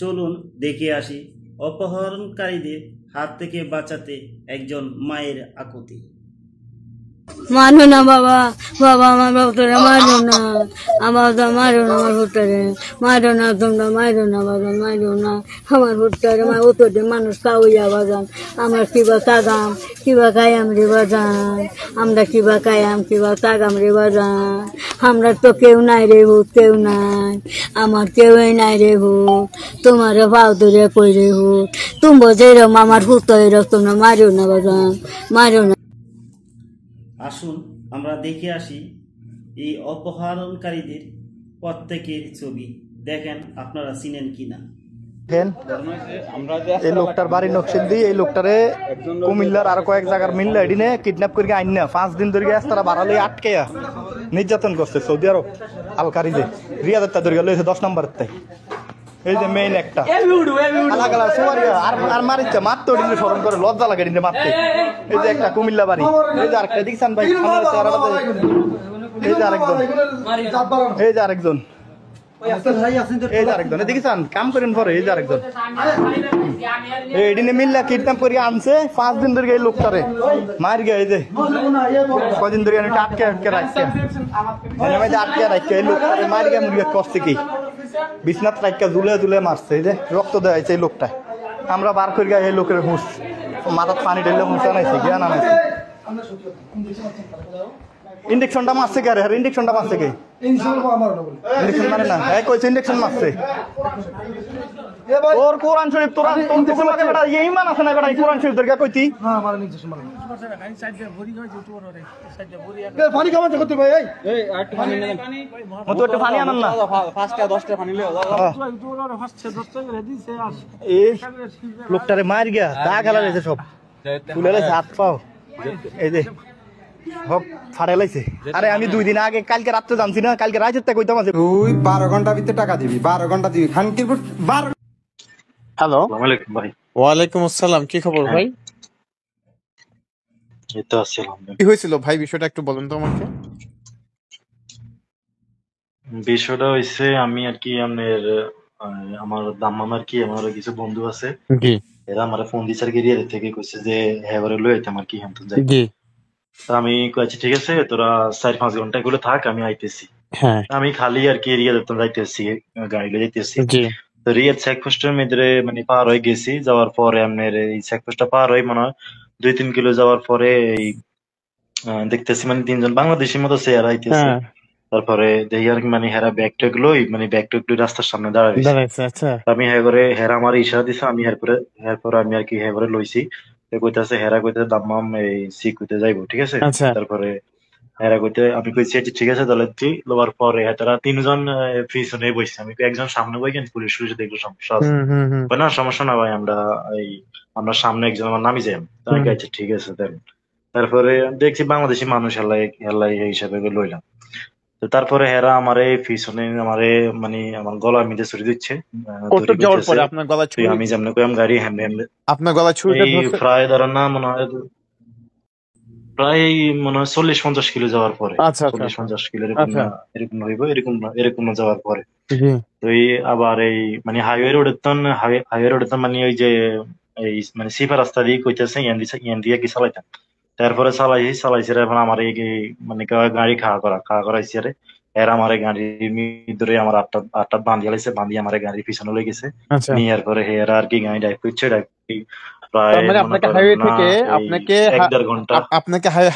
চলুন দেখে আসি অপহরণকারীদের হাত থেকে বাঁচাতে একজন মায়ের আকুতি। মারো না বাবা, বাবা আমার ভক্তরে মারো না, আমার মারো না, আমার ভক্তরে মারো না, তোমরা মারো না বাজান, মারো না আমার ভক্তরে, আমার উত্তরে মানুষ খাওয়াইয়া বাজান, আমার কিবা তাগাম কিবা খাইয়াম রে বাজান, আমরা কিবা খাইয়াম কিবা তাগাম রে বাজান, আমরা তো কেউ নাই রে ভূত, কেউ নাই, আমার কেউই নাই রে ভূত, তোমার পাও ধরে কই রে ভূত, তুমি যেরকম আমার ভূত এরকম তোমরা মারো না বাজান, মারো না। আসুন আমরা দেখে আসি এই অপহরণকারীদের প্রত্যেকের ছবি। দেখেন আপনারা চিনেন কিনা। এই লোকটার বাড়ি নকশিন্দি, এই লোকটারে কুমিল্লার আর কয়েক জায়গার মিললে এদিনে কিডন্যাপ করে আইন না 5 দিন ধরে তারা বাড়ালে আটকে নির্যাতন করছে সৌদি আরব আলকারিজে রিয়াদটা ধরে গেল 10 নম্বর। এই যে মেইন একটা আর মারিচ্ছে মারতে ওদিনে স্মরণ করে লজ্জা লাগে এদিনে মারতে। এই যে একটা কুমিল্লা বাড়ি, এই যে আরেকটা দেখছেন ভাই, এই যে আরেকজন, এই যে আরেকজন, এই যে আরেকজন দেখেছেন কাম করেন পরে, এই যে আরেকজন এইদিনে মিল্লা কিডন্যাপ করে আনছে 5 দিন ধরে এই লোকটারে মার গিয়ে এই যে কদিন ধরে আটকে আটকে রাখছে আটকে রাখছে এই লোকটারে মার গিয়ে মুরগি কষ্ট কি বিছনাথ রাখা ঝুলে ঝুলে মারছে। এই যে রক্ত দেওয়া হয়েছে এই লোকটা, আমরা বার করে গিয়ে এই লোকের হুঁশ মাথার পানি ঢেলে হুঁশ আনাইছে জ্ঞান আনাইছে। ইন্ডেকশনটা মারছে কে? আরে ইন্ডেকশনটা মারছে কে? ইন্ডেকশন মানে না, হ্যাঁ কইছে ইন্ডেকশন মারছে। ওর কোরআন শরীফ তোরা তোর লাগে বেটা এই মান আছে না বেটা, কোরআন শরীফ দরকার কইতি হ্যাঁ আমার ইন্ডেকশন মারছে পানি কামাতে করতে ভাই এই একটু পানি নেন, মত একটু পানি আনন না, 5টা 10টা পানি লও এই লোকটারে মার গিয়া দা গেলা রয়েছে সব তুলে লাইছে হাত পাও, এই যে সব ফাড়ে লাইছে। আরে আমি 2 দিন আগে কালকে রাত্রে জানছি না, কালকে রাতে কইতাম আছে তুই 12 ঘন্টা ভিতরে টাকা দিবি, 12 ঘন্টা দিবি খানকির 12। হ্যালো, আসসালামু আলাইকুম ভাই। ওয়ালাইকুম আসসালাম, কি খবর ভাই? এই তো আছি আলহামদুলিল্লাহ। কি হয়েছিল ভাই, বিষয়টা একটু বলেন তো আমাকে। বিষয়টা হইছে আমি আর কি আমার দাম্মাম আর কি আমার কিছু বন্ধু আছে, জি এরা আমার ফোন দিছে আর কি রিয়াদ থেকে, কইছে যে হেবারে লই আইতাম আর কি হামতো যাই। জি তো আমি কইছি ঠিক আছে তোরা 4-5 ঘন্টা গুলো থাক, আমি আইতেছি। হ্যাঁ আমি খালি আর কি রিয়াদ তো যাইতেছি, গাড়ি লয়ে যাইতেছি। জি তো রিয়াদ চেকপোস্টের মধ্যে মানে পার হয়ে গেছি, যাওয়ার পরে আপনার এই চেকপোস্টটা পার হয়ে মনে হয় 2-3 কিলো যাওয়ার পরে এই দেখতেছি মানে 3 জন বাংলাদেশির মতো চেয়ার আইতেছে। হ্যাঁ তারপরে দেখি আর কি মানে হেরা ব্যাগটা গুলোই মানে ব্যাগটা গুলো রাস্তার সামনে দাঁড়াইছে। দাঁড়াইছে, আচ্ছা আমি হ্যাঁ করে হেরা আমার ইশারা দিছে, আমি এরপরে আমি আর কি হ্যাঁ করে লইছি। কইতাছে হেরা কইতাছে দাম্মাম এই সিকুতে যাইবো, ঠিক আছে। আচ্ছা তারপরে হেরা কইতে আমি কইছি আচ্ছা ঠিক আছে তাহলে তুই লবার পরে তারা 3 জন পিছনে বসছে, আমি একজন সামনে বই কেন পুলিশ পুলিশ দেখলো সমস্যা আছে না, সমস্যা না ভাই আমরা সামনে একজন আমার নামি যাই। তাই আচ্ছা ঠিক আছে দেন। তারপরে দেখছি বাংলাদেশি মানুষ হেলাই হেলাই এই হিসাবে লইলাম। তো তারপরে হেরা আমারে পিছনে আমারে মানে আমার গলার মধ্যে ছুরি দিচ্ছে, কতটুক যাওয়ার পরে আপনার গলা ছুরি? আমি যেমন কইম গাড়ি হ্যান্ডে আপনার গলা ছুরিটা ধরছে প্রায় ধরেন না মনে হয় প্রায় মনে হয় 40-50 কিলো যাওয়ার পরে। আচ্ছা 40-50 কিলো এরকম হইব, এরকম যাওয়ার পরে জি তো আবার এই মানে হাইওয়ে রোডে মানে ওই যে এই মানে সিফা রাস্তা দিয়ে কইতেছে ইয়ান দিয়ে কি চালাইতাম। তারপরে চালাইছে এখন আমার এই মানে গাড়ি খাড়া করাইছে রে, এর আমার গাড়ির ভিতরে আমার আটটা বান্ধিয়ে লাইছে, বান্ধিয়ে আমার গাড়ির পিছনে লই গেছে। নিয়ে পরে এরা আর কি গাড়ি ড্রাইভ করছে, প্রায় আপনাকে হাইওয়ে থেকে 1-1.5 ঘন্টা আপনাকে হাইওয়ে